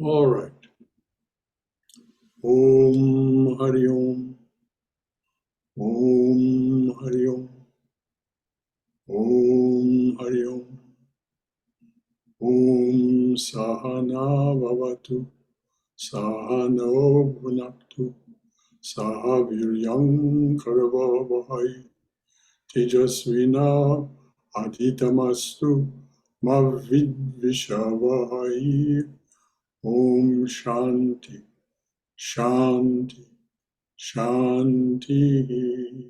All right. Om Hari Om. Om Hari Om. Om Hari Om. Om Sahana Vavatu. Sahano Bhunaktu. Sahaviryam Karavavahai. Tejasvina Adhitamastu. Mavidvishavahai. Om Shanti. Shanti. Shanti.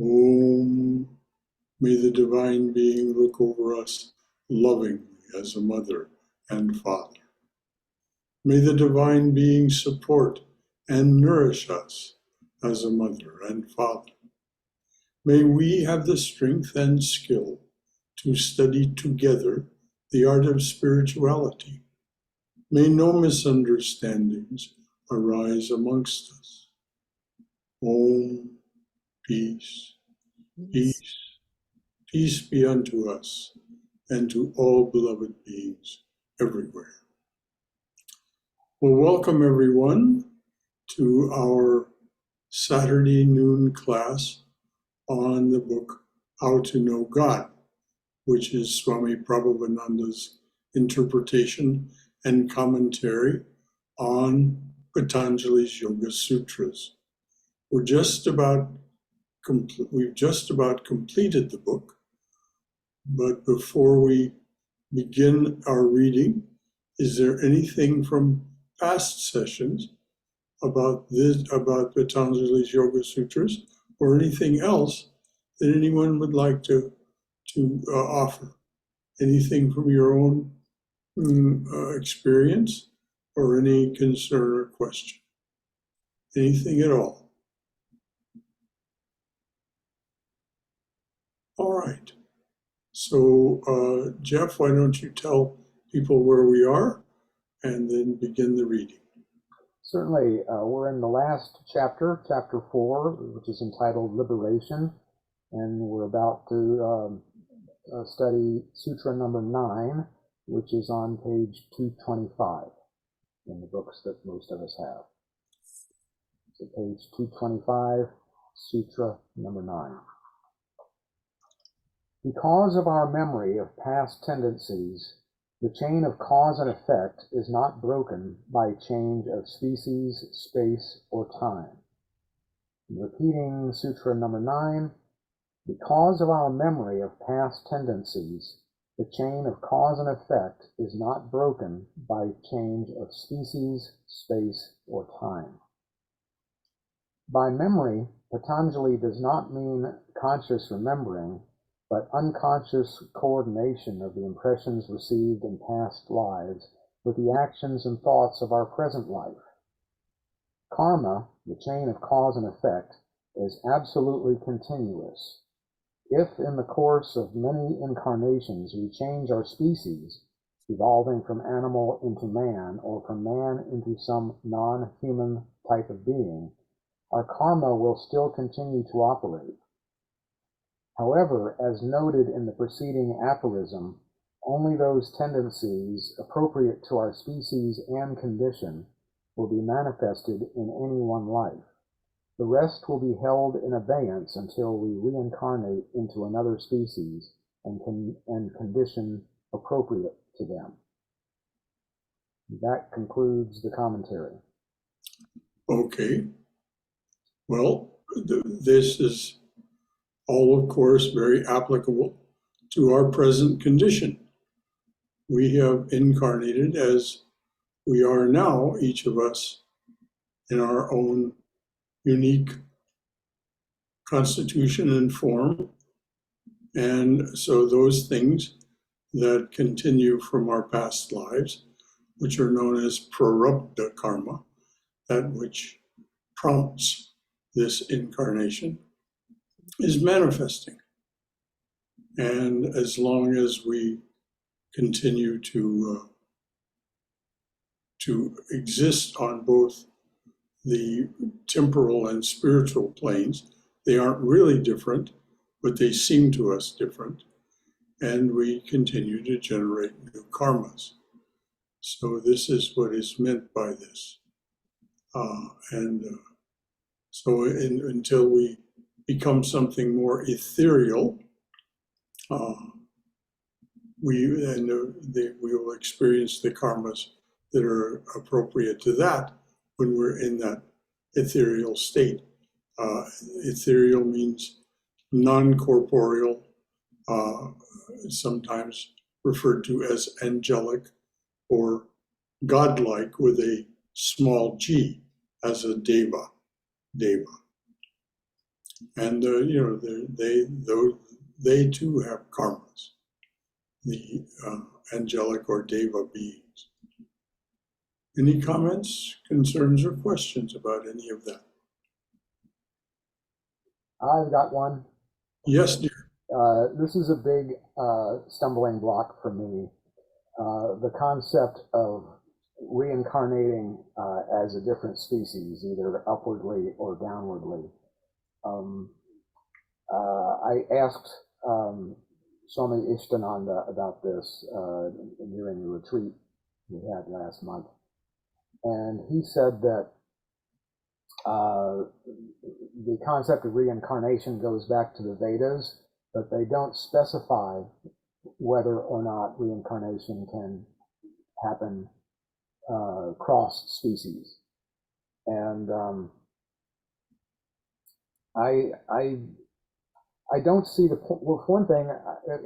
Om. May the Divine Being look over us lovingly as a mother and father. May the Divine Being support and nourish us as a mother and father. May we have the strength and skill to study together the art of spirituality. May no misunderstandings arise amongst us. Om, peace, peace, peace be unto us and to all beloved beings everywhere. Well, welcome everyone to our Saturday noon class on the book How to Know God, which is Swami Prabhupananda's interpretation and commentary on Patanjali's Yoga Sutras. We've just about completed the book, but before we begin our reading, is there anything from past sessions about Patanjali's Yoga Sutras, or anything else that anyone would like to offer? Anything from your own experience, or any concern or question? Anything at all? All right. So, Jeff, why don't you tell people where we are and then begin the reading? Certainly. We're in the last chapter, chapter 4, which is entitled Liberation, and we're about to study Sutra number 9, which is on page 225 in the books that most of us have. So page 225, Sutra number 9. Because of our memory of past tendencies, the chain of cause and effect is not broken by change of species, space, or time. Repeating Sutra number 9, because of our memory of past tendencies, the chain of cause and effect is not broken by change of species, space, or time. By memory, Patanjali does not mean conscious remembering, but unconscious coordination of the impressions received in past lives with the actions and thoughts of our present life. Karma, the chain of cause and effect, is absolutely continuous. If in the course of many incarnations we change our species, evolving from animal into man or from man into some non-human type of being, our karma will still continue to operate. However, as noted in the preceding aphorism, only those tendencies appropriate to our species and condition will be manifested in any one life. The rest will be held in abeyance until we reincarnate into another species and condition appropriate to them. That concludes the commentary. Okay. Well, this is all, of course, very applicable to our present condition. We have incarnated as we are now, each of us, in our own unique constitution and form. And so those things that continue from our past lives, which are known as prarabdha karma, that which prompts this incarnation, is manifesting. And as long as we continue to exist on both the temporal and spiritual planes, they aren't really different, but they seem to us different. And we continue to generate new karmas. So this is what is meant by this. Until we become something more ethereal, we will experience the karmas that are appropriate to that when we're in that ethereal state. Ethereal means non-corporeal, sometimes referred to as angelic or godlike with a small g, as a deva. And they too have karmas, the angelic or deva beings. Any comments, concerns, or questions about any of that? I've got one. Yes, dear. This is a big stumbling block for me. The concept of reincarnating as a different species, either upwardly or downwardly. I asked Swami Ishtananda about this during the retreat we had last month, and he said that the concept of reincarnation goes back to the Vedas, but they don't specify whether or not reincarnation can happen cross species. And I don't see the point. Well, for one thing,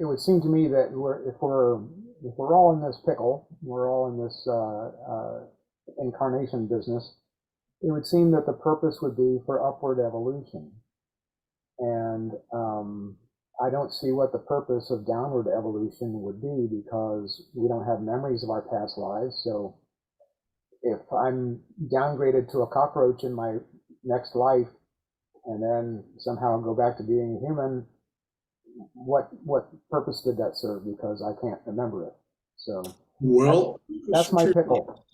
it would seem to me that if we're all in this pickle, we're all in this incarnation business, it would seem that the purpose would be for upward evolution. And I don't see what the purpose of downward evolution would be, because we don't have memories of our past lives. So if I'm downgraded to a cockroach in my next life and then somehow go back to being a human, what purpose did that serve? Because I can't remember it. So well, that's my pickle.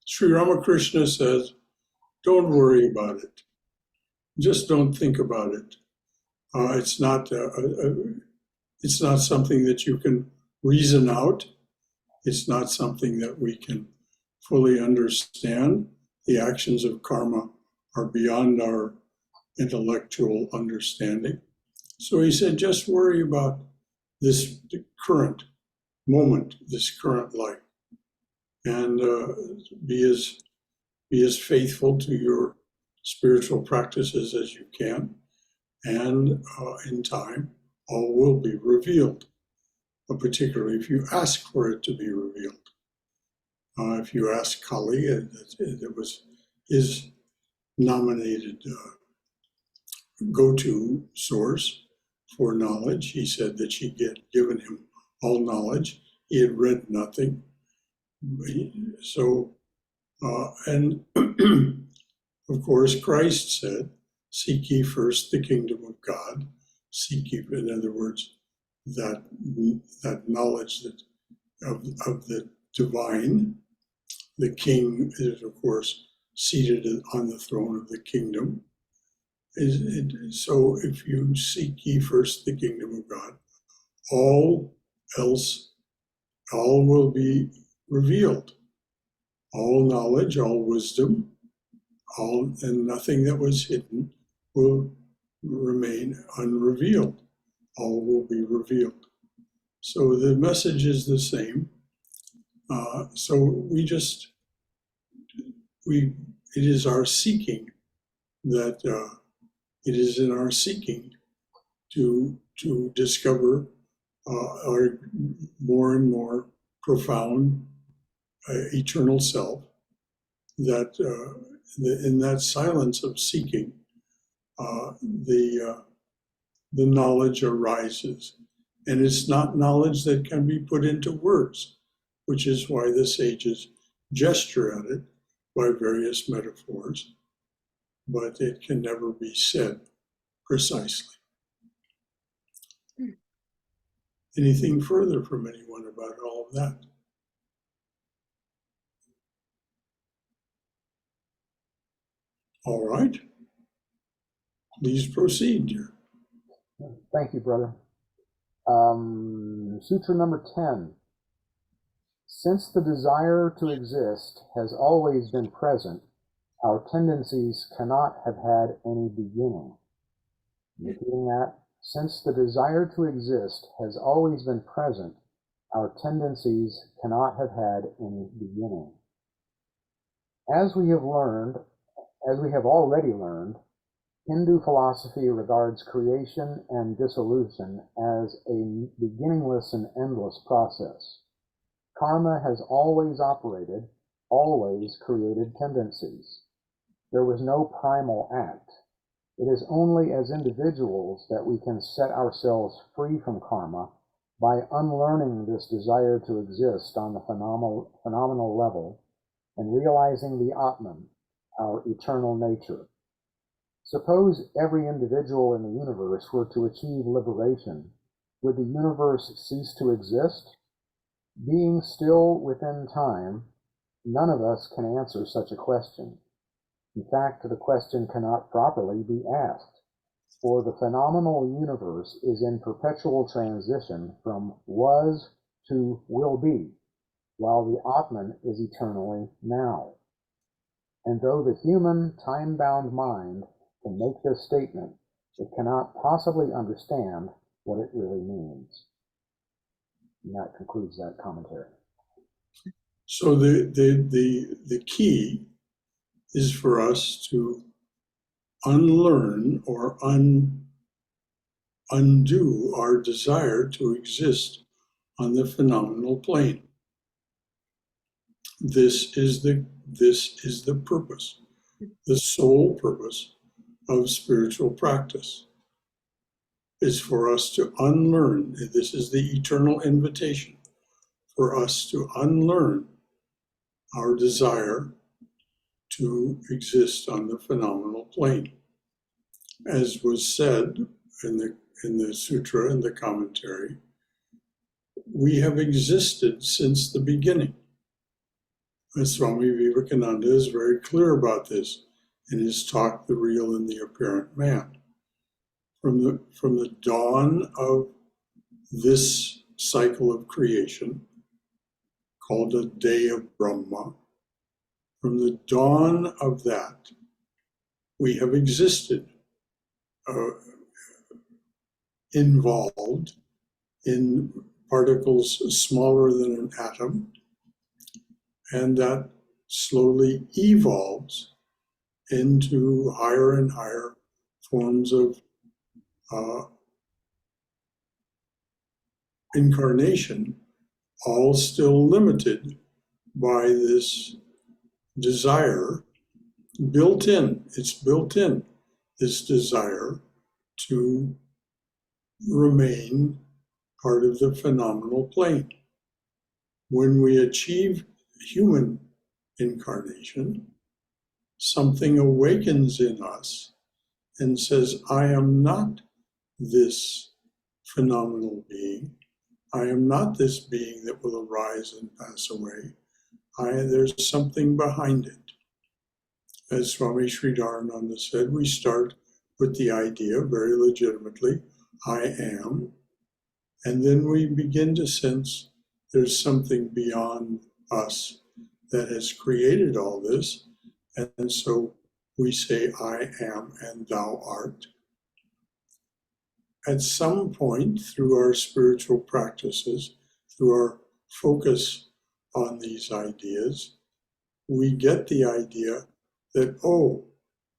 Sri Ramakrishna says, don't worry about it. Just don't think about it. It's not something that you can reason out. It's not something that we can fully understand. The actions of karma are beyond our intellectual understanding. So he said, just worry about this current moment, this current life, and be as faithful to your spiritual practices as you can. And in time, all will be revealed, particularly if you ask for it to be revealed. If you ask Kali, it was his nominated go-to source for knowledge. He said that she'd given him all knowledge. He had read nothing. And of course, Christ said, seek ye first the kingdom of God. Seek ye, in other words, that knowledge of the divine. The king is, of course, seated on the throne of the kingdom. So if you seek ye first the kingdom of God, all will be revealed. All knowledge, all wisdom, and nothing that was hidden will remain unrevealed. All will be revealed. So the message is the same. It is our seeking that it is in our seeking to discover our more and more profound eternal self, that in that silence of seeking, the knowledge arises. And it's not knowledge that can be put into words, which is why the sages gesture at it by various metaphors, but it can never be said precisely. Anything further from anyone about all of that? All right. Please proceed, dear. Thank you, brother. Sutra number 10. Since the desire to exist has always been present, our tendencies cannot have had any beginning. Repeating that, since the desire to exist has always been present, our tendencies cannot have had any beginning. As we have already learned, Hindu philosophy regards creation and dissolution as a beginningless and endless process. Karma has always operated, always created tendencies. There was no primal act. It is only as individuals that we can set ourselves free from karma by unlearning this desire to exist on the phenomenal level and realizing the Atman, our eternal nature. Suppose every individual in the universe were to achieve liberation. Would the universe cease to exist? Being still within time, none of us can answer such a question. In fact, the question cannot properly be asked, for the phenomenal universe is in perpetual transition from was to will be, while the Atman is eternally now. And though the human time-bound mind can make this statement, it cannot possibly understand what it really means. And that concludes that commentary. So the key is for us to unlearn or undo our desire to exist on the phenomenal plane. This is the purpose, the sole purpose of spiritual practice, is for us to unlearn. This is the eternal invitation for us to unlearn our desire to exist on the phenomenal plane. As was said in the sutra and the commentary, we have existed since the beginning. And Swami Vivekananda is very clear about this in his talk, The Real and the Apparent Man. From the dawn of this cycle of creation, called a day of Brahma, from the dawn of that, we have existed, involved in particles smaller than an atom, and that slowly evolves into higher and higher forms of incarnation, all still limited by this desire built in. It's built in, this desire to remain part of the phenomenal plane. When we achieve human incarnation, something awakens in us and says, I am not this phenomenal being. I am not this being that will arise and pass away. There's something behind it. As Swami Sridharananda said, we start with the idea, very legitimately, I am, and then we begin to sense there's something beyond us that has created all this, and so we say, I am and thou art. At some point through our spiritual practices, through our focus on these ideas, we get the idea that, oh,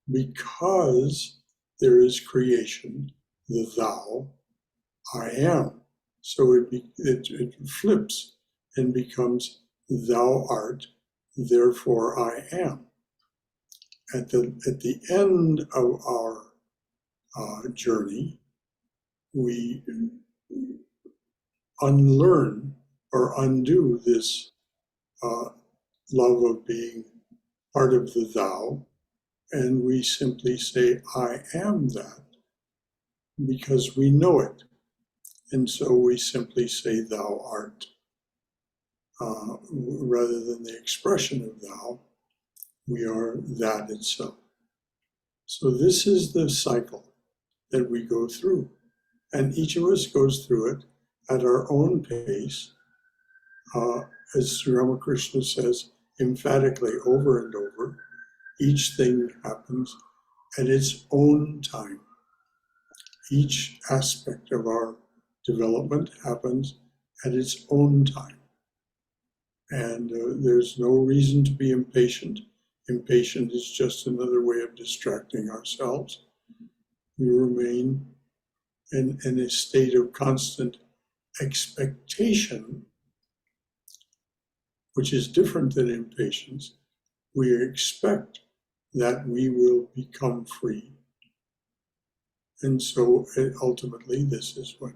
because there is creation, the thou, I am. So it flips and becomes thou art, therefore I am. At the end of our journey, we unlearn or undo this love of being part of the thou, and we simply say, I am that, because we know it. And so we simply say, thou art. Rather than the expression of thou, we are that itself. So this is the cycle that we go through. And each of us goes through it at our own pace, as Sri Ramakrishna says emphatically over and over, each thing happens at its own time. Each aspect of our development happens at its own time. And there's no reason to be impatient. Impatient is just another way of distracting ourselves. We remain in a state of constant expectation, which is different than impatience. We expect that we will become free. And so ultimately, this is what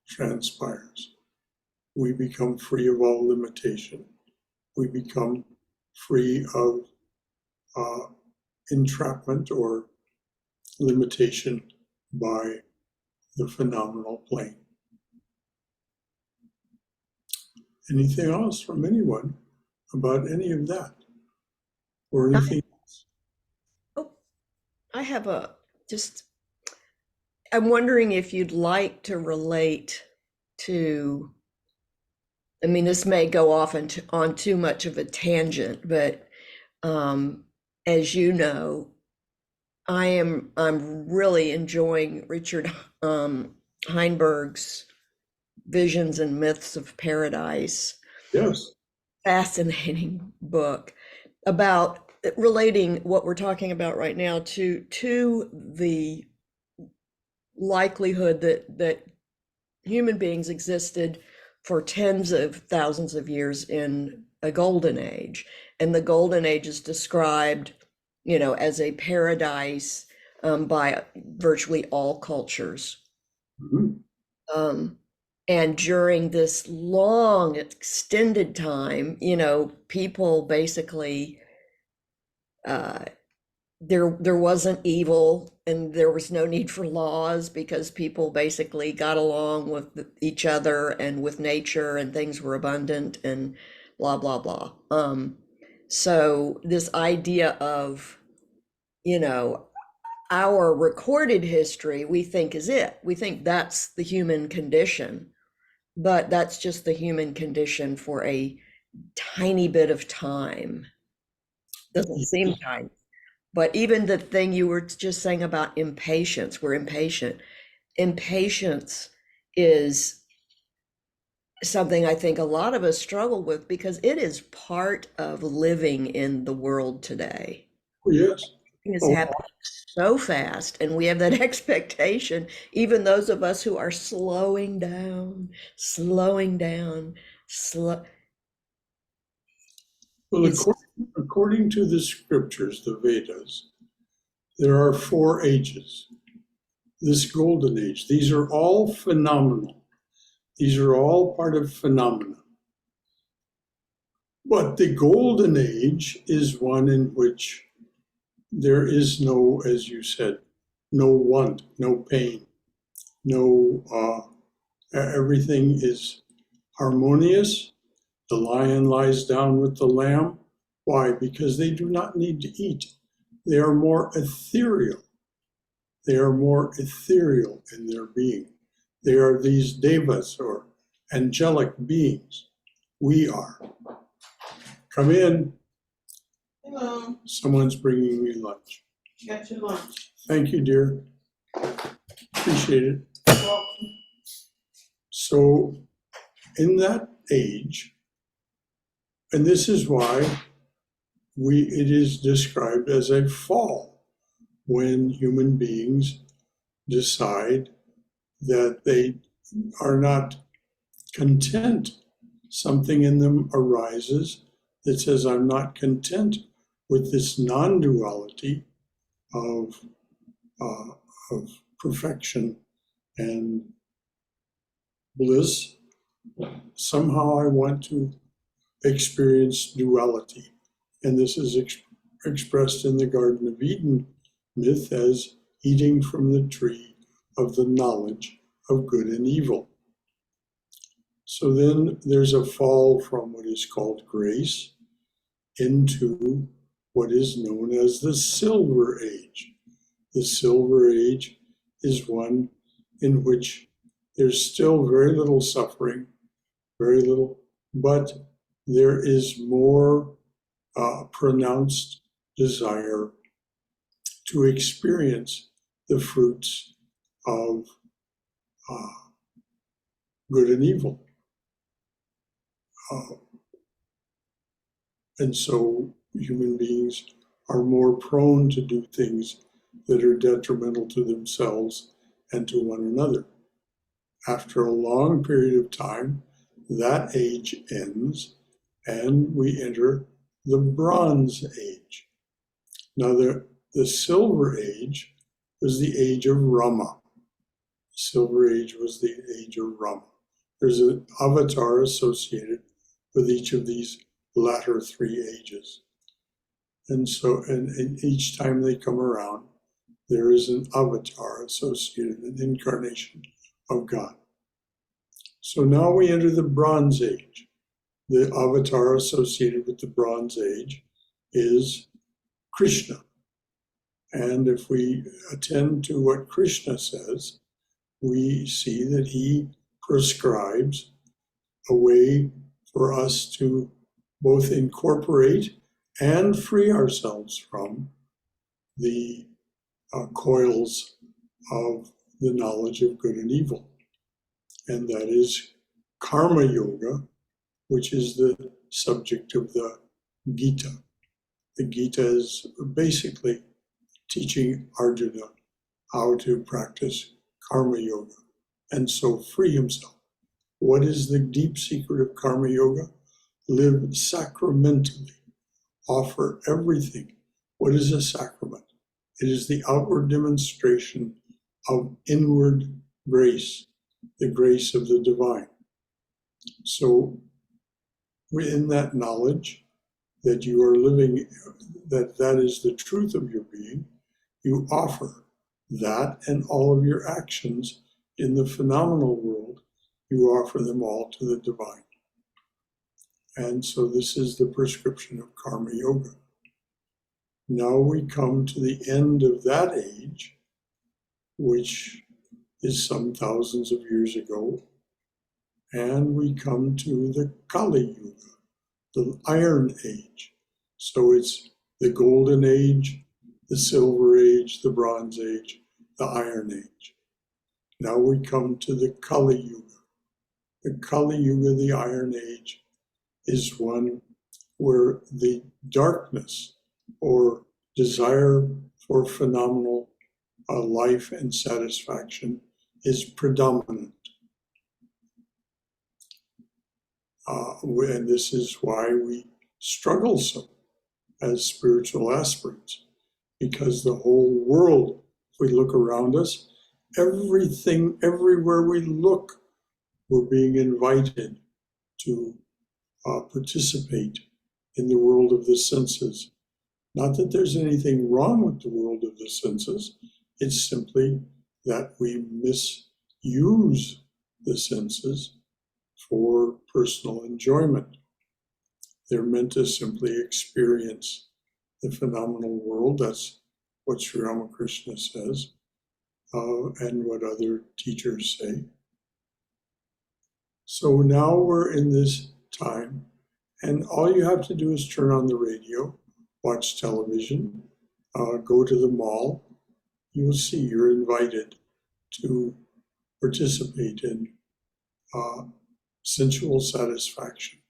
transpires. We become free of all limitation. We become free of entrapment or limitation by the phenomenal plane. Anything else from anyone about any of that? Or anything else? Oh, I have I'm wondering if you'd like to relate to, I mean, this may go off on too much of a tangent, but as you know, I'm really enjoying Richard Heinberg's Visions and Myths of Paradise. Yes. Fascinating book about relating what we're talking about right now to the likelihood that human beings existed for tens of thousands of years in a golden age, and the golden age is described, as a paradise by virtually all cultures. Mm-hmm. And during this long extended time, people basically there wasn't evil and there was no need for laws because people basically got along with each other and with nature, and things were abundant and blah blah blah. So this idea of, our recorded history, we think is it. We think that's the human condition, but that's just the human condition for a tiny bit of time. Doesn't seem tiny. But even the thing you were just saying about impatience, we're impatient. Impatience is something I think a lot of us struggle with because it is part of living in the world today. Yes. It's happening so fast, and we have that expectation, even those of us who are slowing down. Well, according to the scriptures, the Vedas, there are 4 ages. This golden age, these are all phenomenal. These are all part of phenomena. But the golden age is one in which there is no, as you said, no want, no pain, everything is harmonious. The lion lies down with the lamb. Why? Because they do not need to eat. They are more ethereal. They are more ethereal in their being. They are these devas or angelic beings. We are. Come in. Hello. Someone's bringing me lunch. Got your lunch. Thank you, dear. Appreciate it. Welcome. So, in that age, and this is why it is described as a fall when human beings decide that they are not content. Something in them arises that says, I'm not content with this non-duality of perfection and bliss. Somehow I want to experience duality. And this is expressed in the Garden of Eden myth as eating from the tree of the knowledge of good and evil. So then there's a fall from what is called grace into what is known as the Silver Age. The Silver Age is one in which there's still very little suffering, very little but there is more pronounced desire to experience the fruits of good and evil. And so human beings are more prone to do things that are detrimental to themselves and to one another. After a long period of time, that age ends and we enter the Bronze Age. Now, the Silver Age was the age of Rama. Silver Age was the age of Rama. There's an avatar associated with each of these latter three ages. And so, and each time they come around, there is an avatar associated, an incarnation of God. So now we enter the Bronze Age. The avatar associated with the Bronze Age is Krishna. And if we attend to what Krishna says, we see that he prescribes a way for us to both incorporate and free ourselves from the coils of the knowledge of good and evil. And that is karma yoga, which is the subject of the Gita. The Gita is basically teaching Arjuna how to practice karma yoga and so free himself. What is the deep secret of karma yoga? Live sacramentally. Offer everything. What is a sacrament? It is the outward demonstration of inward grace, the grace of the divine. So, in that knowledge that you are living, that is the truth of your being, you offer that and all of your actions in the phenomenal world, you offer them all to the divine. And so this is the prescription of karma yoga. Now we come to the end of that age, which is some thousands of years ago, and we come to the Kali Yuga, the Iron Age. So it's the Golden Age, the Silver Age, the Bronze Age, the Iron Age. Now we come to the Kali Yuga. The Kali Yuga, the Iron Age, is one where the darkness or desire for phenomenal life and satisfaction is predominant. And this is why we struggle so as spiritual aspirants, because the whole world, if we look around us, everything, everywhere we look, we're being invited to participate in the world of the senses. Not that there's anything wrong with the world of the senses, it's simply that we misuse the senses for personal enjoyment. They're meant to simply experience the phenomenal world. That's what Sri Ramakrishna says, and what other teachers say. So now we're in this time, and all you have to do is turn on the radio, watch television, go to the mall. You will see you're invited to participate in sensual satisfaction,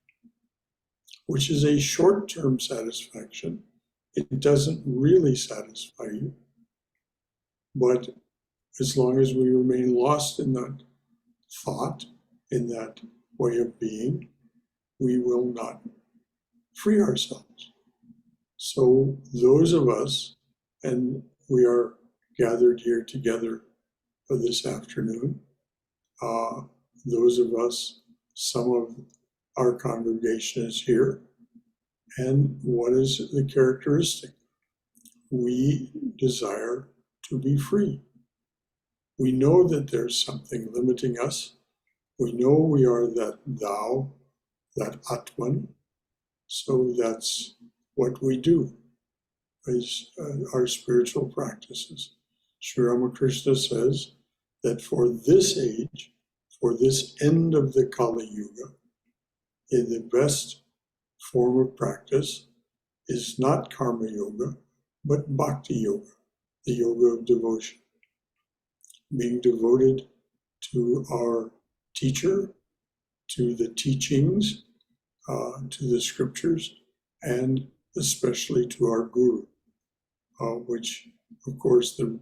which is a short-term satisfaction. It doesn't really satisfy you, but as long as we remain lost in that thought, in that way of being, we will not free ourselves. So those of us, and we are gathered here together for this afternoon, those of us, some of our congregation is here, and what is the characteristic? We desire to be free. We know that there's something limiting us. We know we are that thou, that Atman. So that's what we do, is our spiritual practices. Sri Ramakrishna says that for this age, for this end of the Kali Yuga, the best form of practice is not karma yoga, but bhakti yoga, the yoga of devotion. Being devoted to our teacher, to the teachings, to the scriptures, and especially to our guru, which, of course, the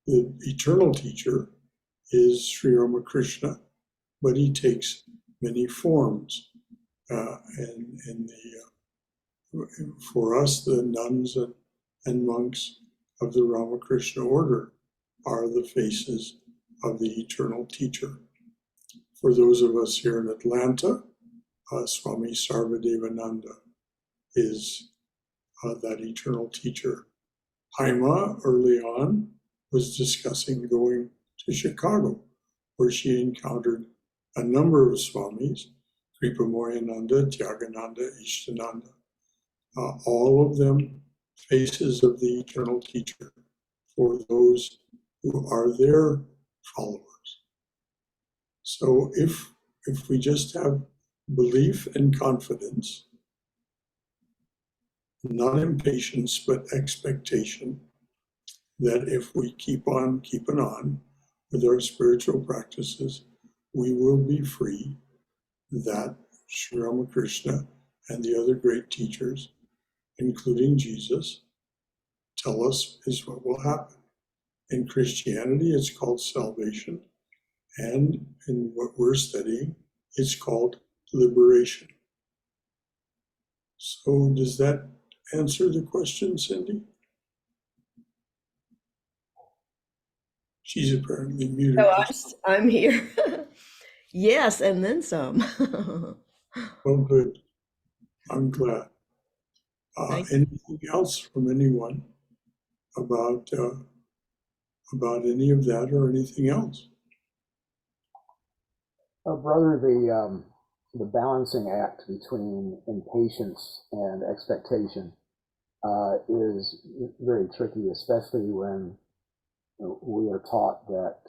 eternal teacher is Sri Ramakrishna, but he takes many forms. For us, the nuns and monks of the Ramakrishna order are the faces of the eternal teacher. For those of us here in Atlanta, Swami Sarvadevananda is that eternal teacher. Haima, early on, was discussing going to Chicago, where she encountered a number of Swamis, Kripamoyananda, Tyagananda, Ishtananda, all of them faces of the eternal teacher for those who are their followers. So if we just have belief and confidence, not impatience, but expectation, that if we keep on keeping on with our spiritual practices, we will be free, that Sri Ramakrishna and the other great teachers, including Jesus, tell us is what will happen. In Christianity, it's called salvation, and in what we're studying, it's called liberation. So does that answer the question, Cindy? She's apparently muted. No, I'm here. Yes, and then some. Oh, good. I'm glad. Thank Anything else from anyone about any of that or anything else? Brother, the balancing act between impatience and expectation is very tricky, especially when we are taught that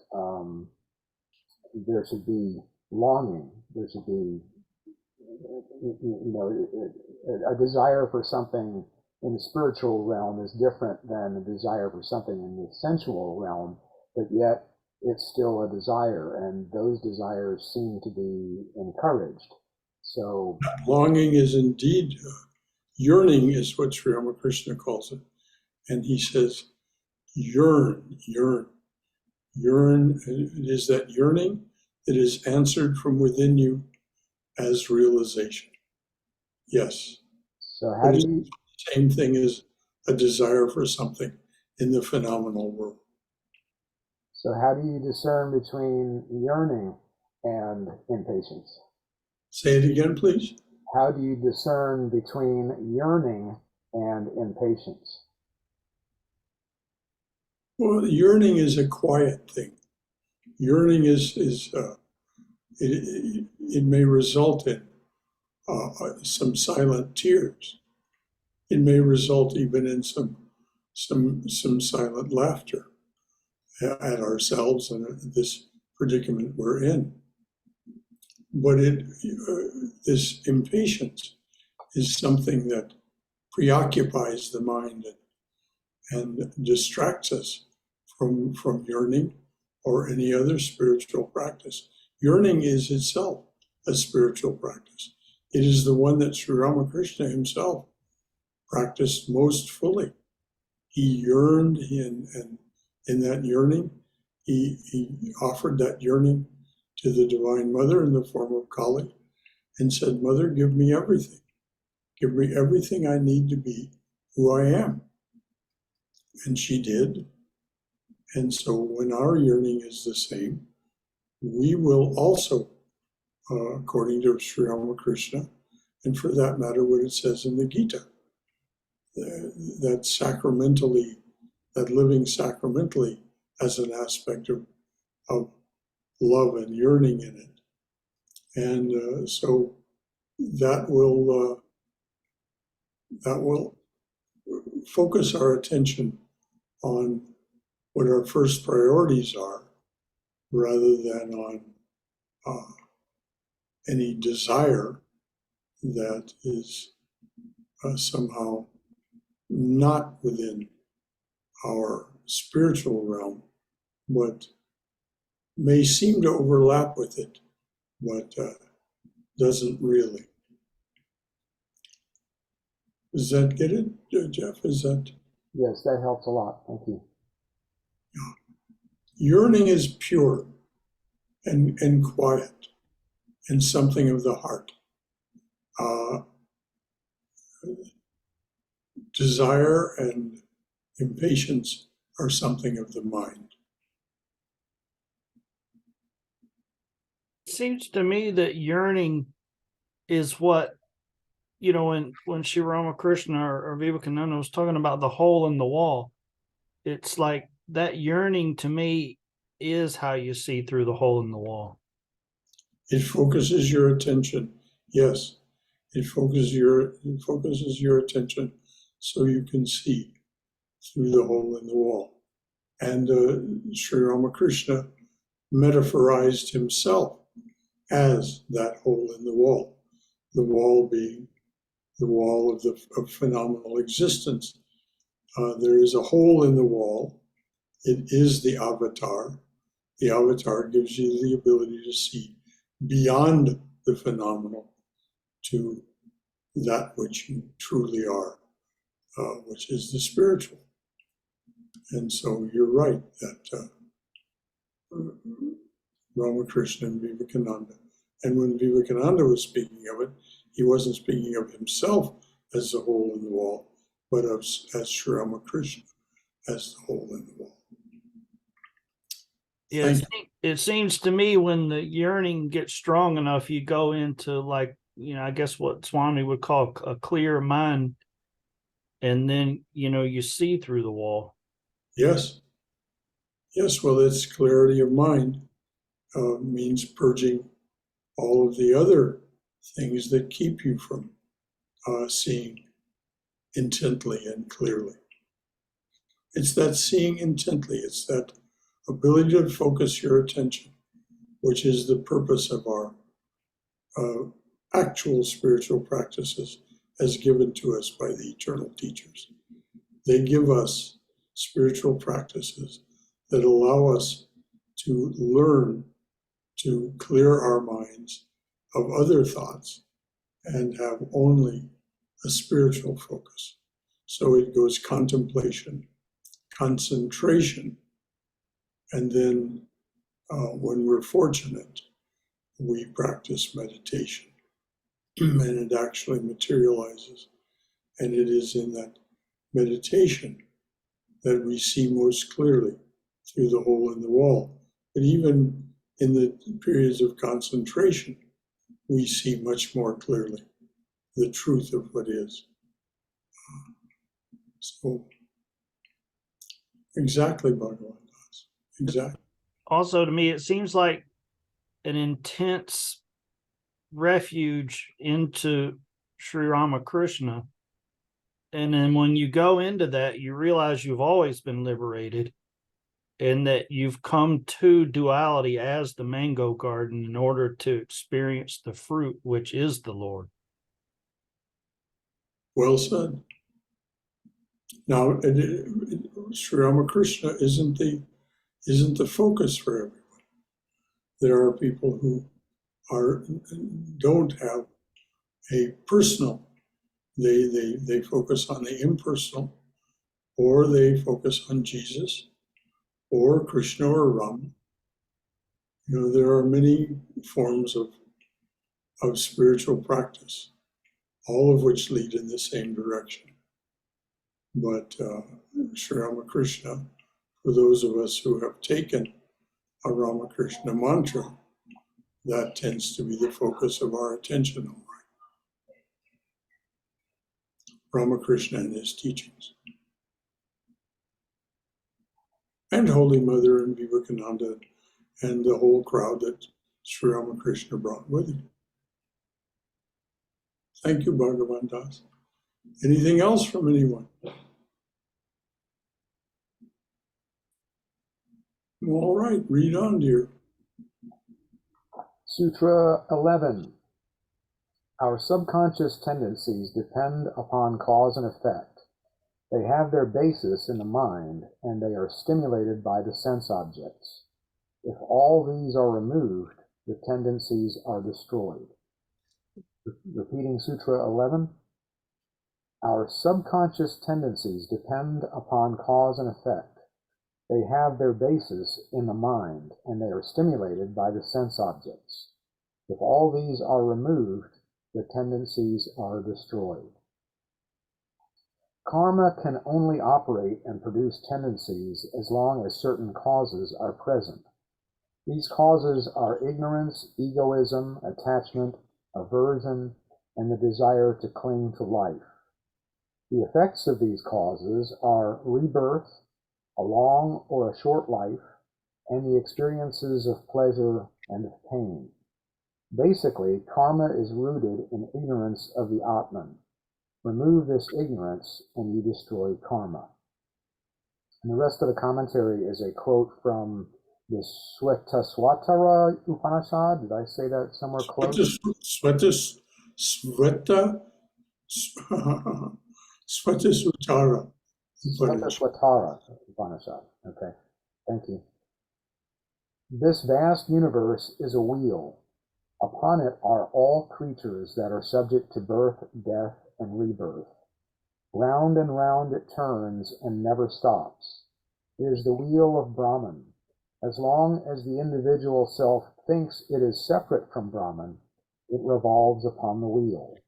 there should be longing, there should be a desire for something in the spiritual realm is different than a desire for something in the sensual realm, but yet it's still a desire, and those desires seem to be encouraged. So longing is indeed yearning, is what Sri Ramakrishna calls it, and he says, yearn, yearn, yearn. It is that yearning that is answered from within you as realization. Yes. So how do you? Same thing as a desire for something in the phenomenal world. So how do you discern between yearning and impatience? Say it again, please. How do you discern between yearning and impatience? Well, yearning is a quiet thing. Yearning it may result in some silent tears. It may result even in some silent laughter at ourselves and this predicament we're in. But this impatience is something that preoccupies the mind and distracts us from yearning or any other spiritual practice. Yearning is itself a spiritual practice. It is the one that Sri Ramakrishna himself practiced most fully. He yearned, and in that yearning, he offered that yearning to the Divine Mother in the form of Kali and said, Mother, give me everything. Give me everything I need to be who I am. And she did. And so when our yearning is the same, we will also, according to Sri Ramakrishna, and for that matter, what it says in the Gita, that sacramentally, that living sacramentally as an aspect of love and yearning in it. And so that will focus our attention on what our first priorities are, rather than on any desire that is somehow not within our spiritual realm, but may seem to overlap with it, but doesn't really. Does that get it, Jeff? Is that? Yes, that helps a lot. Thank you. Yearning is pure and quiet and something of the heart. Desire and impatience are something of the mind. It seems to me that yearning is what, when Sri Ramakrishna or Vivekananda was talking about the hole in the wall, it's like that yearning to me is how you see through the hole in the wall. It focuses your attention. Yes, it focuses your attention so you can see through the hole in the wall. And Sri Ramakrishna metaphorized himself as that hole in the wall being the wall of phenomenal existence. There is a hole in the wall. It is the avatar. The avatar gives you the ability to see beyond the phenomenal to that which you truly are, which is the spiritual. And so you're right that Ramakrishna and Vivekananda. And when Vivekananda was speaking of it, he wasn't speaking of himself as the hole in the wall, but as Sri Ramakrishna as the hole in the wall. Yeah, it seems to me when the yearning gets strong enough, you go into I guess what Swami would call a clear mind, and then, you see through the wall. Yes. Yes, well, it's clarity of mind means purging all of the other things that keep you from seeing intently and clearly. It's that seeing intently, it's that ability to focus your attention, which is the purpose of our actual spiritual practices as given to us by the eternal teachers. They give us spiritual practices that allow us to learn to clear our minds of other thoughts and have only a spiritual focus. So it goes contemplation, concentration, and then when we're fortunate, we practice meditation and it actually materializes. And it is in that meditation that we see most clearly through the hole in the wall. But even in the periods of concentration, we see much more clearly the truth of what is. So, exactly, Bhagavan Das. Exactly. Also, to me, it seems like an intense refuge into Sri Ramakrishna. And then when you go into that, you realize you've always been liberated and that you've come to duality as the mango garden in order to experience the fruit, which is the Lord. Well said. Now, Sri Ramakrishna isn't the focus for everyone. There are people who don't have a personal. They focus on the impersonal, or they focus on Jesus, or Krishna or Ram. There are many forms of spiritual practice, all of which lead in the same direction. But Sri Ramakrishna, for those of us who have taken a Ramakrishna mantra, that tends to be the focus of our attention, all right. Ramakrishna and his teachings. And Holy Mother and Vivekananda and the whole crowd that Sri Ramakrishna brought with him. Thank you, Bhagavan Das. Anything else from anyone? All right, read on, dear. Sutra 11. Our subconscious tendencies depend upon cause and effect. They have their basis in the mind, and they are stimulated by the sense objects. If all these are removed, the tendencies are destroyed. Repeating Sutra 11. Our subconscious tendencies depend upon cause and effect. They have their basis in the mind, and they are stimulated by the sense objects. If all these are removed, the tendencies are destroyed. Karma can only operate and produce tendencies as long as certain causes are present. These causes are ignorance, egoism, attachment, aversion, and the desire to cling to life. The effects of these causes are rebirth, a long or a short life, and the experiences of pleasure and of pain. Basically, karma is rooted in ignorance of the Atman. Remove this ignorance and you destroy karma. And the rest of the commentary is a quote from the Svetasvatara Upanishad. Did I say that somewhere close? Svetasvatara. Svetasvatara Upanishad. Okay, thank you. This vast universe is a wheel. Upon it are all creatures that are subject to birth, death, and rebirth. Round and round it turns and never stops. It is the wheel of Brahman. As long as the individual self thinks it is separate from Brahman, it revolves upon the wheel.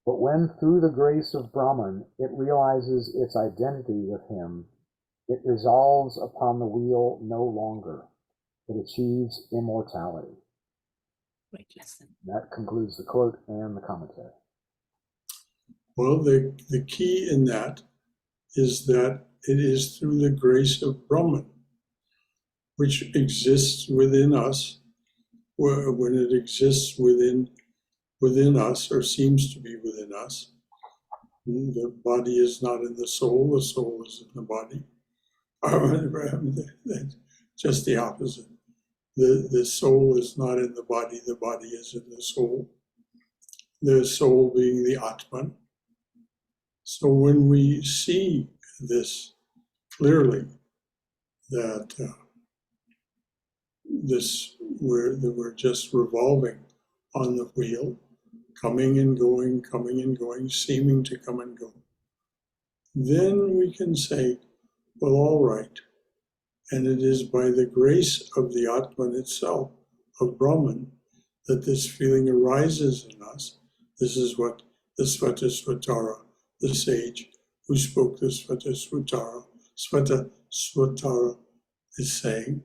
But when through the grace of Brahman it realizes its identity with him, it resolves upon the wheel no longer. It achieves immortality. Great lesson. That concludes the quote and the commentary. Well, the key in that is that it is through the grace of Brahman, which exists within us, when it exists within us, or seems to be within us. The body is not in the soul is in the body. Just the opposite. The soul is not in the body is in the soul. The soul being the Atman. So when we see this clearly, that we're just revolving on the wheel, coming and going, seeming to come and go, then we can say, well, all right. And it is by the grace of the Atman itself, of Brahman, that this feeling arises in us. This is what the Svetasvatara, the sage who spoke the Svetasvatara is saying.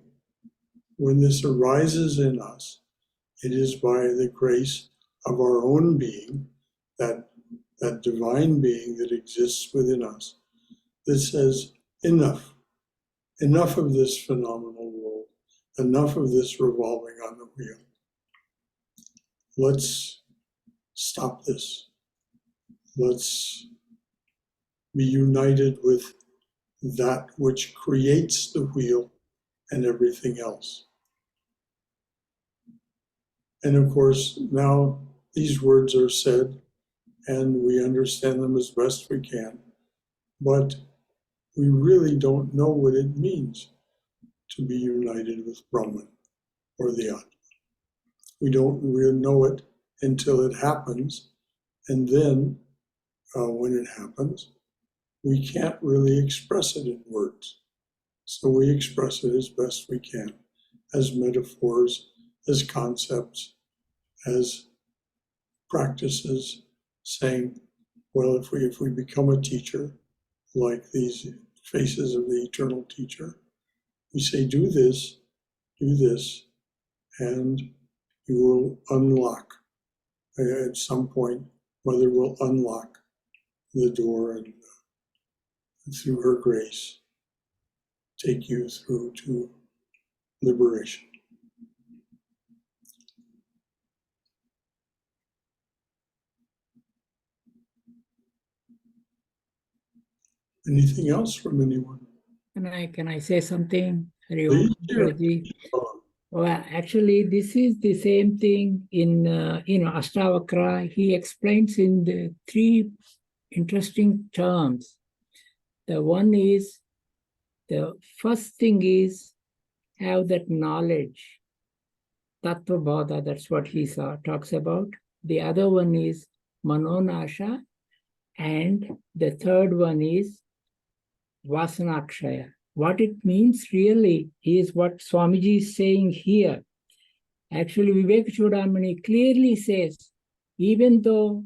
When this arises in us, it is by the grace of our own being, that divine being that exists within us, that says, enough of this phenomenal world, enough of this revolving on the wheel. Let's stop this. Let's be united with that which creates the wheel and everything else. And of course, now these words are said and we understand them as best we can, but we really don't know what it means to be united with Brahman or the Atman. We don't really know it until it happens, and then when it happens, we can't really express it in words. So we express it as best we can, as metaphors, as concepts, as practices, saying, well, if we become a teacher, like these faces of the eternal teacher, we say, do this, and you will unlock. At some point, Mother will unlock the door and through her grace, take you through to liberation. Anything else from anyone? Can I say something? Hari Please Om, do. Guruji. Well, actually, this is the same thing in, Ashtavakra. He explains in the three interesting terms. The one is, the first thing is have that knowledge. Tattva Bodha, that's what he talks about. The other one is Manonasha. And the third one is Vasanakshaya. What it means really is what Swamiji is saying here. Actually, Vivek Chudamani clearly says, even though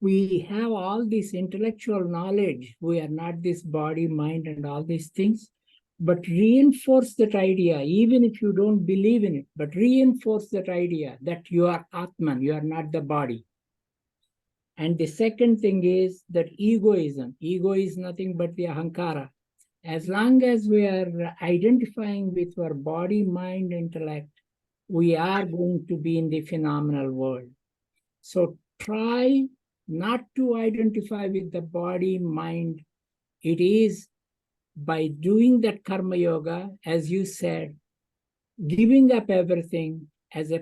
we have all this intellectual knowledge, we are not this body, mind, and all these things, but reinforce that idea, even if you don't believe in it, but reinforce that idea that you are Atman, you are not the body. And the second thing is that egoism. Ego is nothing but the ahankara. As long as we are identifying with our body, mind, intellect, we are going to be in the phenomenal world. So try not to identify with the body, mind. It is by doing that karma yoga, as you said, giving up everything as a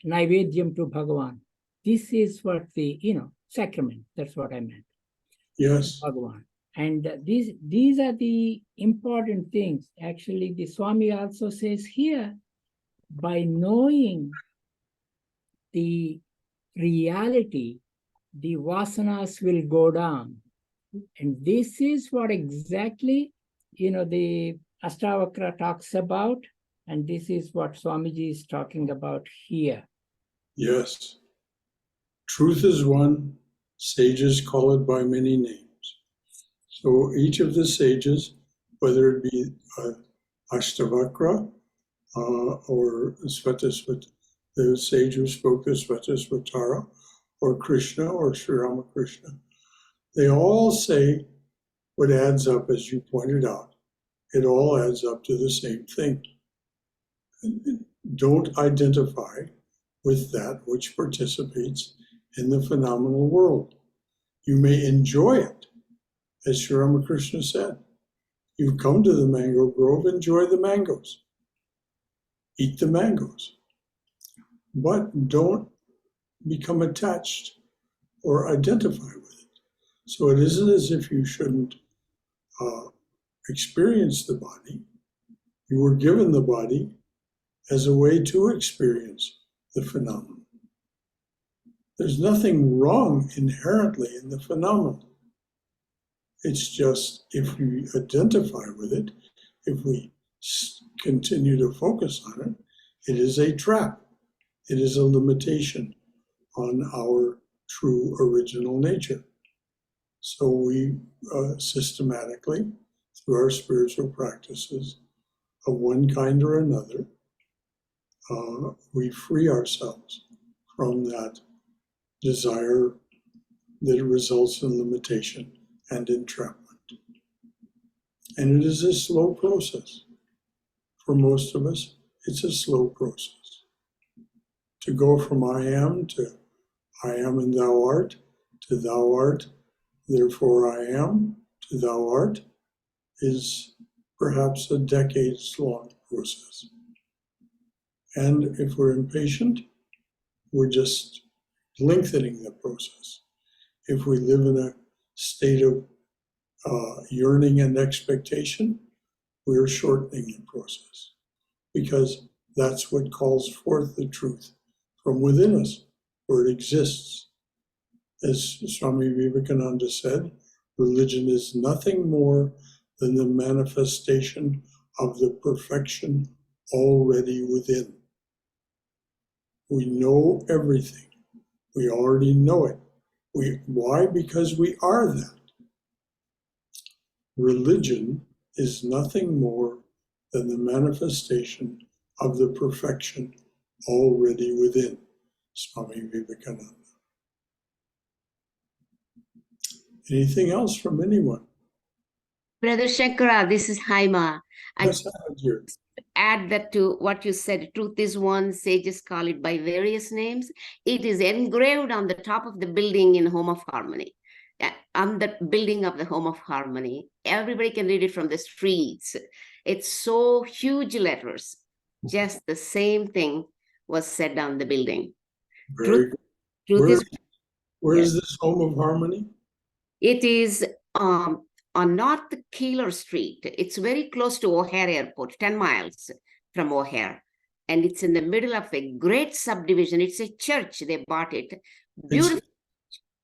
naivedyam to Bhagavan. This is what the, sacrament, that's what I meant. Yes. Bhagavan. And these are the important things. Actually, the Swami also says here, by knowing the reality, the vasanas will go down. And this is what exactly, the Ashtavakra talks about. And this is what Swamiji is talking about here. Yes. Truth is one. Sages call it by many names. So each of the sages, whether it be Ashtavakra or Svetasvat, the sage who spoke the Svetasvatara, or Krishna or Sri Ramakrishna, they all say what adds up, as you pointed out. It all adds up to the same thing. Don't identify with that which participates in the phenomenal world. You may enjoy it, as Sri Ramakrishna said. You've come to the mango grove, enjoy the mangoes. Eat the mangoes. But don't become attached or identify with it. So it isn't as if you shouldn't experience the body. You were given the body as a way to experience the phenomenon. There's nothing wrong inherently in the phenomenon. It's just if we identify with it, if we continue to focus on it, it is a trap. It is a limitation on our true original nature. So we systematically, through our spiritual practices of one kind or another, we free ourselves from that desire that results in limitation and entrapment. And it is a slow process. For most of us, it's a slow process. To go from I am to I am and thou art, to thou art, therefore I am, to thou art, is perhaps a decades-long process. And if we're impatient, we're just lengthening the process. If we live in a state of yearning and expectation, we're shortening the process, because that's what calls forth the truth from within us, where it exists. As Swami Vivekananda said, religion is nothing more than the manifestation of the perfection already within. We know everything. We already know it. Why? Because we are that. Religion is nothing more than the manifestation of the perfection already within. Swami Vivekananda. Anything else from anyone? Brother Shankara, this is Haima. Yes, dear. Add that to what you said. Truth is one, sages call it by various names. It is engraved on the top of the building in Home of Harmony. On the building of the Home of Harmony. Everybody can read it from the streets. It's so huge letters. Just the same thing was said on the building. Very good. Truth Where, is, where yes. is this home of harmony? It is on North Keeler Street. It's very close to O'Hare Airport, 10 miles from O'Hare. And it's in the middle of a great subdivision. It's a church. They bought it. Beautiful,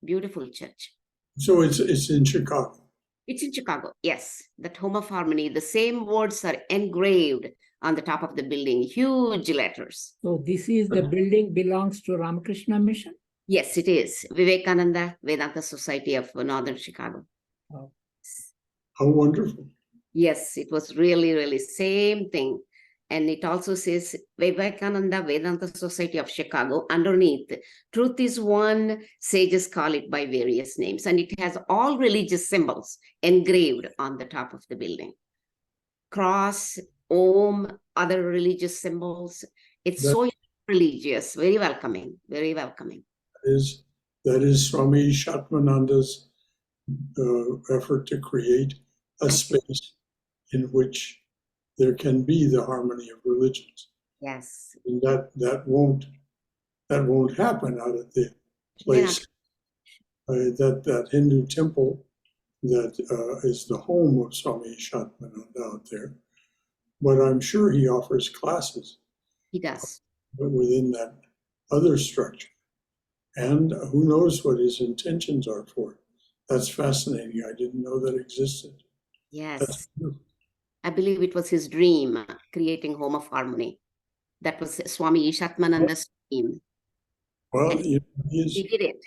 beautiful church. So it's in Chicago. It's in Chicago. Yes, that home of harmony. The same words are engraved on the top of the building, huge letters. So this is the building belongs to Ramakrishna Mission? Yes, it is. Vivekananda Vedanta Society of Northern Chicago. Oh. How wonderful. Yes, it was really, really same thing. And it also says Vivekananda Vedanta Society of Chicago underneath. Truth is one, sages call it by various names. And it has all religious symbols engraved on the top of the building. Cross, Om, other religious symbols. It's so religious, very welcoming, very welcoming. That is Swami Shatmananda's effort to create a space in which there can be the harmony of religions. Yes. And that won't happen out at the place. That Hindu temple that is the home of Swami Shatmananda out there. But I'm sure he offers classes. He does. Within that other structure. And who knows what his intentions are for it. That's fascinating. I didn't know that existed. Yes. I believe it was his dream, creating Home of Harmony. That was Swami Shatmananda's dream. Well, and he did it.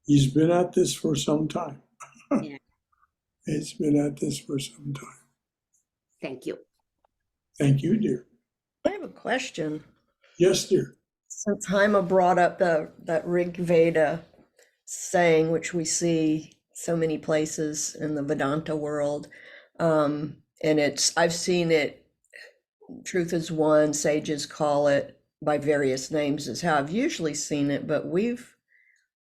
He's been at this for some time. Yeah. He's been at this for some time. Thank you. Thank you, dear. I have a question. Yes, dear. Since Haima brought up that Rig Veda saying, which we see so many places in the Vedanta world, and I've seen it, truth is one, sages call it by various names is how I've usually seen it, but we've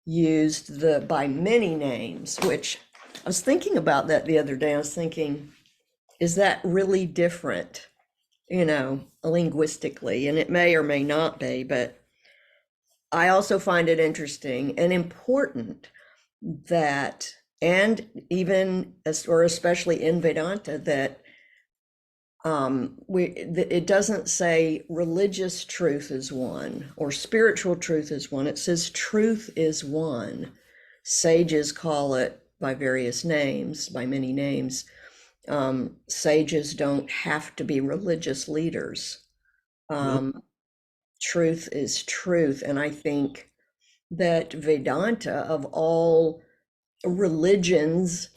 used the by many names, which I was thinking about that the other day. I was thinking, is that really different, linguistically? And it may or may not be, but I also find it interesting and important that, and even or especially in Vedanta, that it doesn't say religious truth is one or spiritual truth is one. It says truth is one. Sages call it by various names, by many names. Sages don't have to be religious leaders. Truth is truth. And I think that Vedanta, of all religions,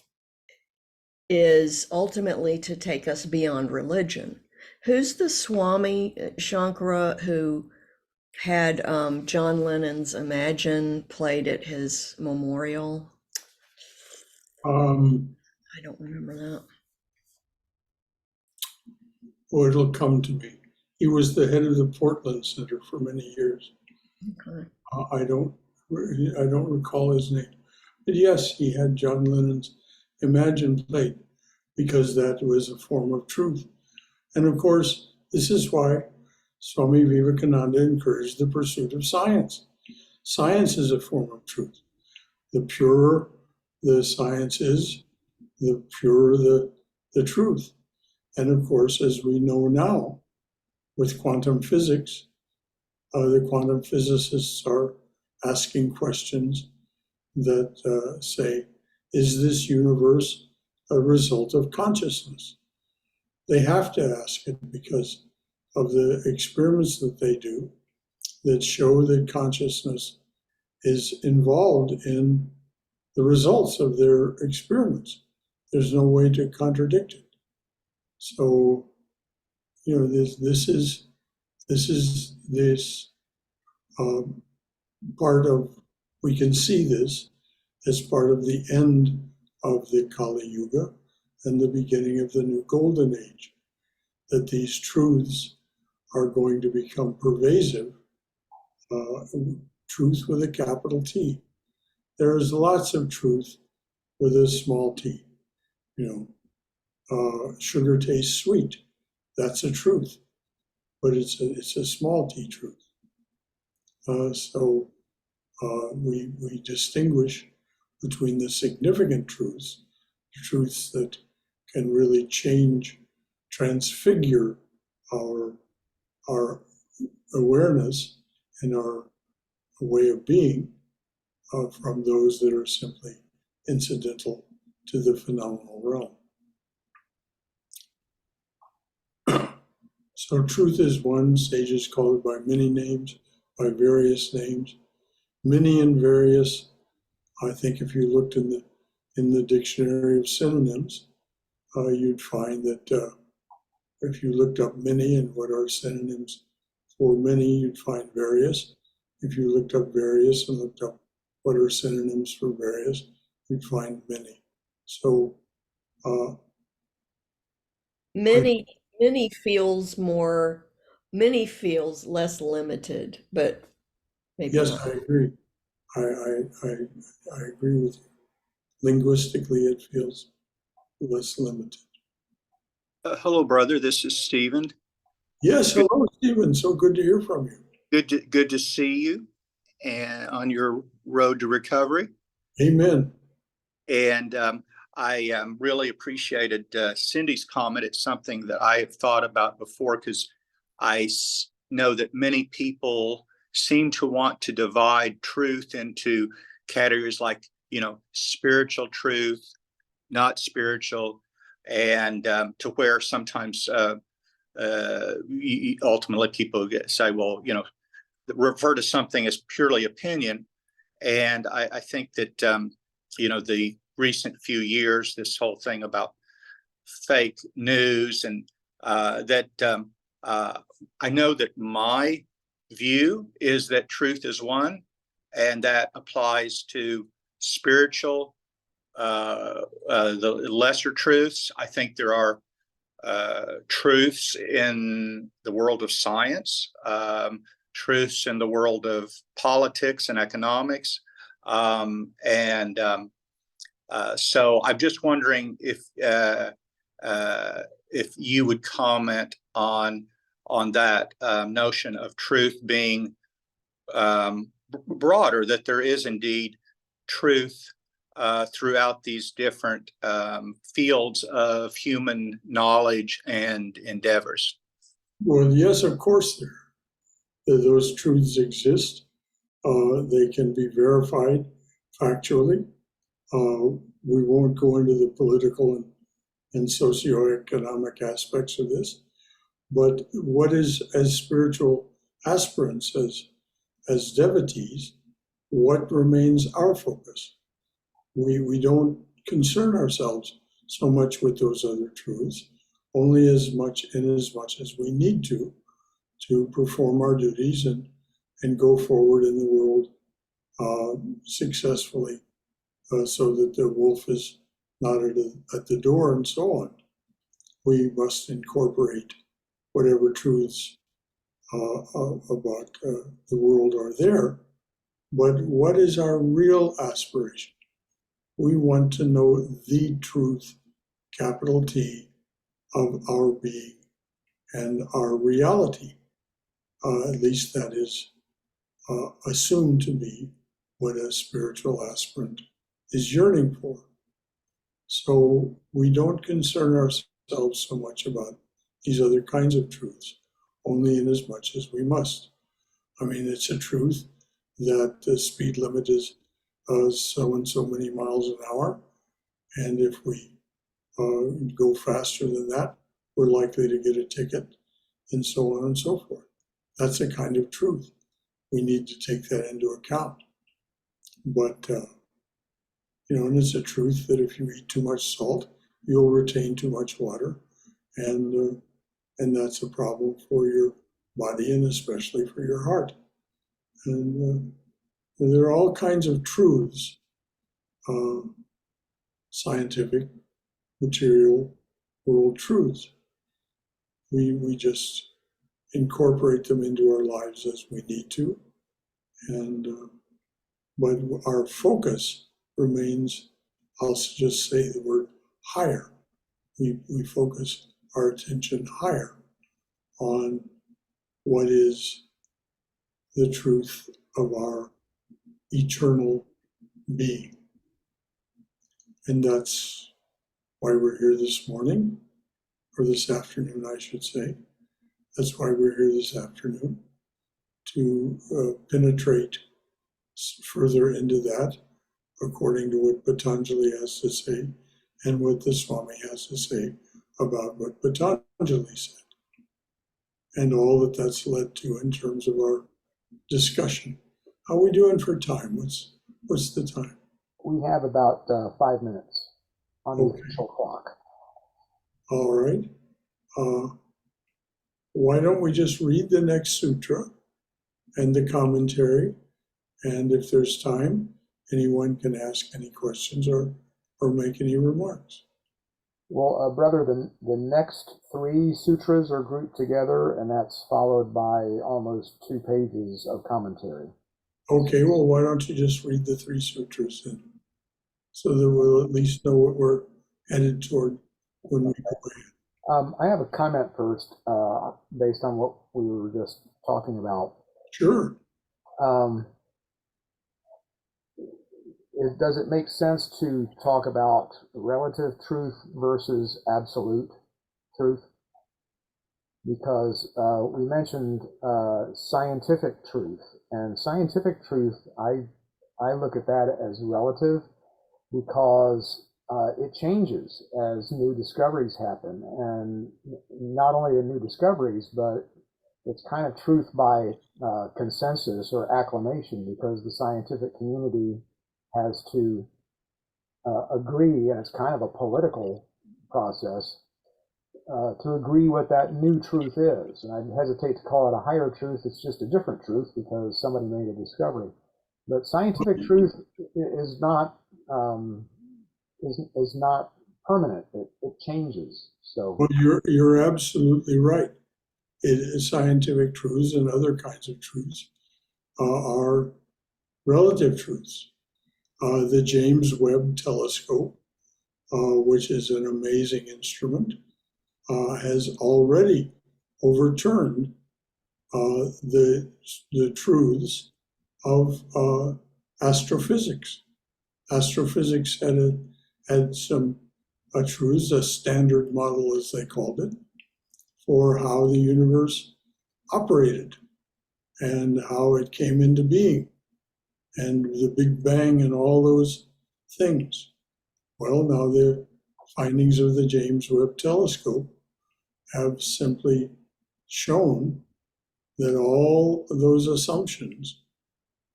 is ultimately to take us beyond religion. Who's the Swami Shankara who had John Lennon's Imagine played at his memorial? I don't remember that. Or it'll come to me. He was the head of the Portland Center for many years. Okay. I don't recall his name, but yes, he had John Lennon's Imagine played because that was a form of truth. And of course, this is why Swami Vivekananda encouraged the pursuit of science. Science is a form of truth. The purer the science is, the purer the truth. And of course, as we know now, with quantum physics, the quantum physicists are asking questions that say, is this universe a result of consciousness? They have to ask it because of the experiments that they do that show that consciousness is involved in the results of their experiments. There's no way to contradict it. So, this is part of, we can see this as part of the end of the Kali Yuga and the beginning of the new golden age, that these truths are going to become pervasive, truth with a capital T. There is lots of truth with a small t. Sugar tastes sweet. That's a truth, but it's a small t truth. So we distinguish between the significant truths, the truths that can really change, transfigure our awareness and our way of being, from those that are simply incidental to the phenomenal realm. So truth is one. Sages call it by many names, by various names, many and various. I think if you looked in the dictionary of synonyms, you'd find that if you looked up many and what are synonyms for many, you'd find various. If you looked up various and looked up what are synonyms for various, you'd find many. So Many feels less limited, but maybe yes, not. I agree. I agree with you. Linguistically, it feels less limited. Hello, brother. This is Stephen. Yes, hello, Stephen. So good to hear from you. Good to see you, and on your road to recovery. Amen. And I really appreciated Cindy's comment. It's something that I have thought about before, because I know that many people seem to want to divide truth into categories like, spiritual truth, not spiritual, and to where sometimes ultimately people say, well, refer to something as purely opinion. And I think that, the recent few years, this whole thing about fake news, and that I know that my view is that truth is one, and that applies to spiritual, the lesser truths. I think there are truths in the world of science, truths in the world of politics and economics. So I'm just wondering if you would comment on that notion of truth being broader, that there is indeed truth throughout these different fields of human knowledge and endeavors. Well, yes, of course, those truths exist. They can be verified factually. We won't go into the political and socioeconomic aspects of this, but what is, as spiritual aspirants, as devotees, what remains our focus? We don't concern ourselves so much with those other truths, only as much as we need to perform our duties and go forward in the world successfully, so that the wolf is not at the door and so on. We must incorporate whatever truths about the world are there. But what is our real aspiration? We want to know the truth, capital T, of our being and our reality. At least that is assumed to be what a spiritual aspirant is yearning for. So we don't concern ourselves so much about these other kinds of truths, only in as much as we must. I mean, it's a truth that the speed limit is so and so many miles an hour, and if we go faster than that, we're likely to get a ticket, and so on and so forth. That's a kind of truth. We need to take that into account. But and it's a truth that if you eat too much salt, you'll retain too much water, and that's a problem for your body and especially for your heart. And there are all kinds of truths, scientific, material, world truths. We just incorporate them into our lives as we need to, and but our focus remains, I'll just say the word higher. We focus our attention higher. on what is the truth of our eternal being. And that's why we're here this morning, or this afternoon, I should say. That's why we're here this afternoon, to penetrate further into that, according to what Patanjali has to say and what the Swami has to say about what Patanjali said, and all that that's led to in terms of our discussion. How are we doing for time? What's the time? We have about 5 minutes on the Okay. official clock. All right. Why don't we just read the next sutra and the commentary, and if there's time, anyone can ask any questions or make any remarks. Well, brother, the next 3 sutras are grouped together, and that's followed by almost 2 pages of commentary. Okay, well, why don't you just read the 3 sutras then, so that we'll at least know what we're headed toward when we go ahead. I have a comment first, based on what we were just talking about. Sure. Does it make sense to talk about relative truth versus absolute truth? Because we mentioned scientific truth, and scientific truth, I look at that as relative, because it changes as new discoveries happen, and not only in new discoveries, but it's kind of truth by consensus or acclamation, because the scientific community has to agree, and it's kind of a political process, to agree what that new truth is. And I hesitate to call it a higher truth, it's just a different truth because somebody made a discovery. But scientific truth is not is not permanent. It changes. So Well, you're absolutely right. It is scientific truths and other kinds of truths are relative truths. The James Webb Telescope, which is an amazing instrument, has already overturned the truths of astrophysics. Astrophysics had some truths, a standard model, as they called it, for how the universe operated and how it came into being, and the Big Bang and all those things. Well, now the findings of the James Webb Telescope have simply shown that all those assumptions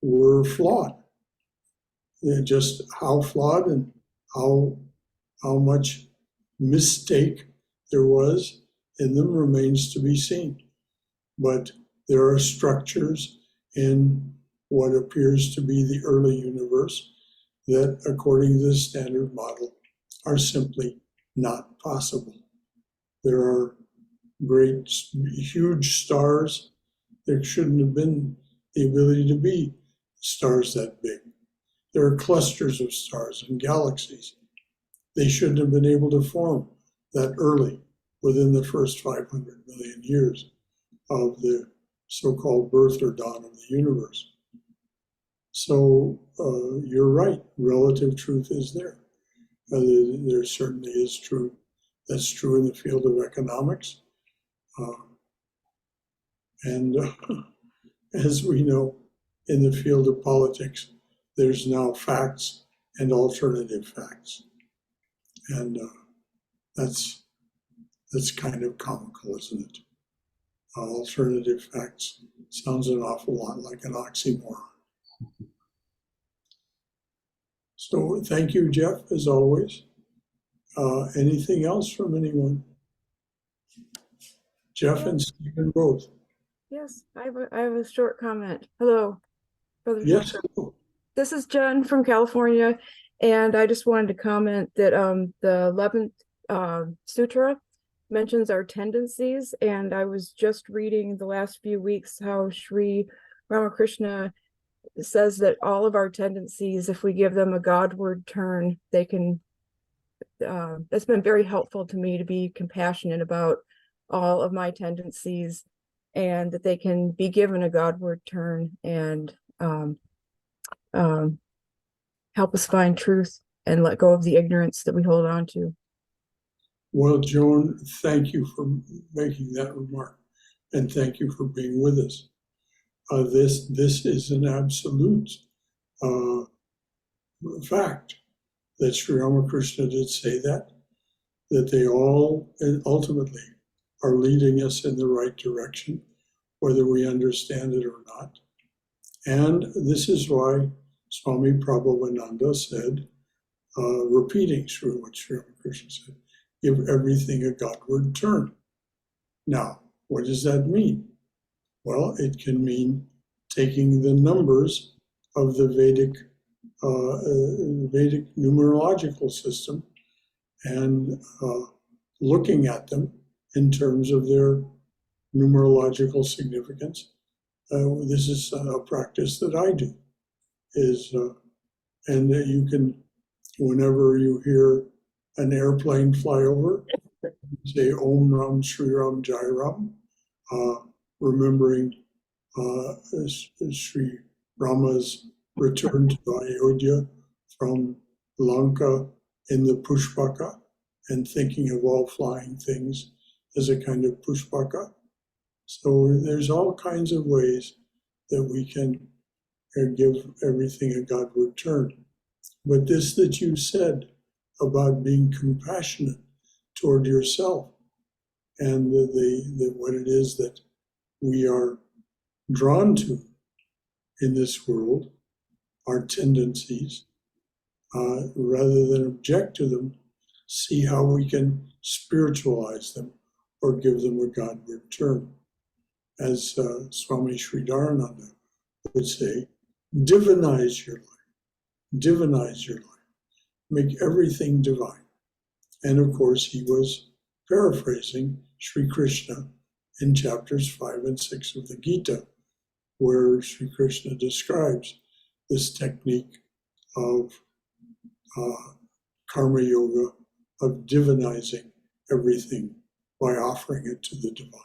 were flawed. They're just how flawed and how much mistake there was in them remains to be seen. But there are structures in what appears to be the early universe that, according to the standard model, are simply not possible. There are great, huge stars. There shouldn't have been the ability to be stars that big. There are clusters of stars and galaxies. They shouldn't have been able to form that early, within the first 500 million years of the so-called birth or dawn of the universe. So you're right, relative truth is there. There certainly is true. That's true in the field of economics. And as we know, in the field of politics, there's now facts and alternative facts. And that's kind of comical, isn't it? Alternative facts sounds an awful lot like an oxymoron. So thank you, Jeff, as always. Anything else from anyone? Jeff and Stephen both. Yes, I have a short comment. Hello, Brother Yes. Joshua. This is Jen from California, and I just wanted to comment that the 11th Sutra mentions our tendencies, and I was just reading the last few weeks how Sri Ramakrishna says that all of our tendencies, if we give them a Godward turn, they can, that's been very helpful to me to be compassionate about all of my tendencies, and that they can be given a Godward turn and help us find truth and let go of the ignorance that we hold on to. Well, Joan, thank you for making that remark, and thank you for being with us. This is an absolute fact that Sri Ramakrishna did say that they all ultimately are leading us in the right direction, whether we understand it or not. And this is why Swami Prabhupada said, repeating what Sri Ramakrishna said, give everything a Godward turn. Now, what does that mean? Well, it can mean taking the numbers of the Vedic numerological system and looking at them in terms of their numerological significance. This is a practice that I do. And you can, whenever you hear an airplane fly over, say Om Ram Shri Ram Jai Ram, remembering Sri Rama's return to Ayodhya from Lanka in the Pushpaka, and thinking of all flying things as a kind of Pushpaka. So there's all kinds of ways that we can give everything a Godward turn. But this that you said about being compassionate toward yourself, and what it is that we are drawn to in this world, our tendencies, rather than object to them, see how we can spiritualize them or give them a Godward turn. As Swami Sri Dharananda would say, divinize your life, divinize your life, make everything divine. And of course, he was paraphrasing Sri Krishna in chapters 5 and 6 of the Gita, where Sri Krishna describes this technique of karma yoga, of divinizing everything by offering it to the divine.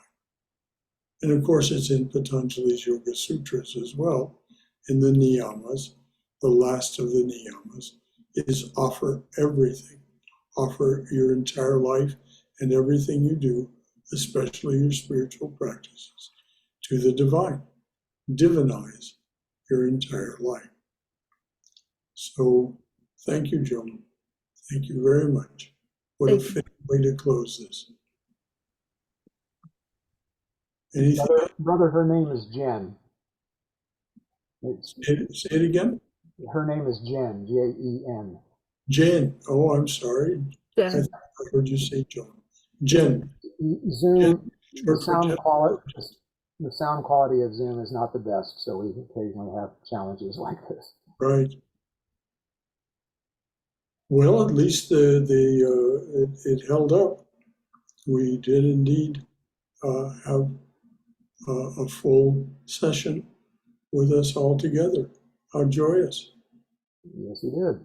And of course, it's in Patanjali's Yoga Sutras as well. In the niyamas, the last of the niyamas is offer everything. Offer your entire life and everything you do, especially your spiritual practices, to the divine. Divinize your entire life. So thank you, Joan. Thank you very much. What a fitting way to close this. Anything? Brother, her name is Jen. Say it again. Her name is Jen, Jen. Jen. Oh, I'm sorry. Jen. I heard you say Joan. Jen. Zoom, Jen, the sound quality of Zoom is not the best, so we occasionally have challenges like this. Right. Well, at least it held up. We did indeed have a full session with us all together. How joyous. Yes, he did.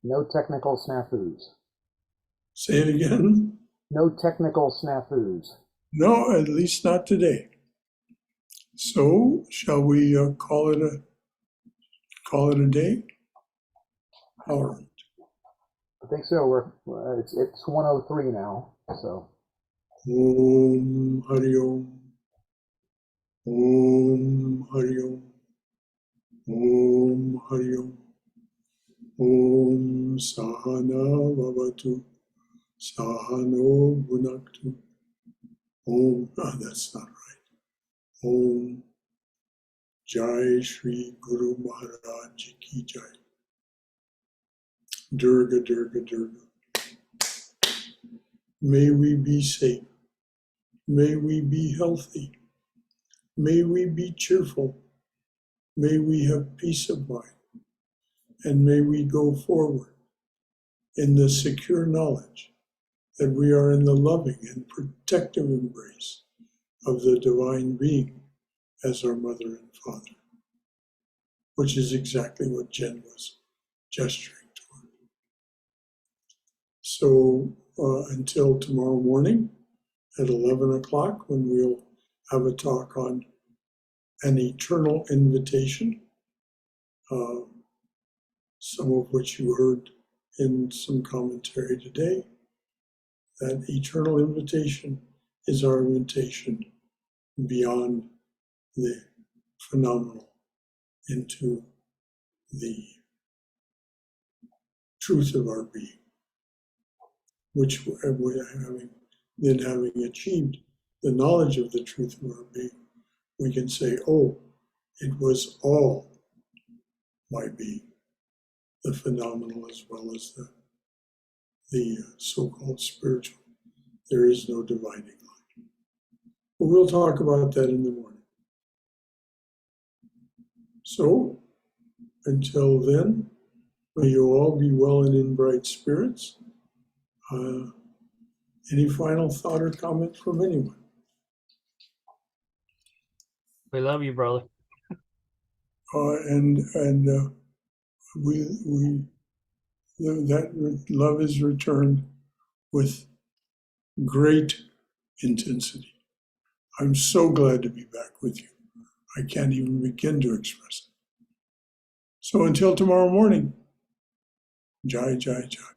No technical snafus. Say it again. No technical snafus. No, at least not today. So, shall we call it a day? All right. I think so. It's 1:03 now. So. Om Hari Om. Om Hari Om. Om Hari Om. Om Sahana Vavatu. Sahano Bhunaktu. Om, that's not right. Om Jai Shri Guru Maharaj Ki Jai. Durga, Durga, Durga. May we be safe. May we be healthy. May we be cheerful. May we have peace of mind. And may we go forward in the secure knowledge that we are in the loving and protective embrace of the Divine Being as our mother and father, which is exactly what Jen was gesturing toward. So until tomorrow morning at 11 o'clock, when we'll have a talk on an eternal invitation, some of which you heard in some commentary today. That eternal invitation is our invitation beyond the phenomenal into the truth of our being, which having achieved the knowledge of the truth of our being, we can say, oh, it was all my being, the phenomenal as well as the so-called spiritual. There is no dividing line. But we'll talk about that in the morning. So, until then, may you all be well and in bright spirits. Any final thought or comment from anyone? We love you, brother. That love is returned with great intensity. I'm so glad to be back with you. I can't even begin to express it. So until tomorrow morning, Jai, Jai, Jai.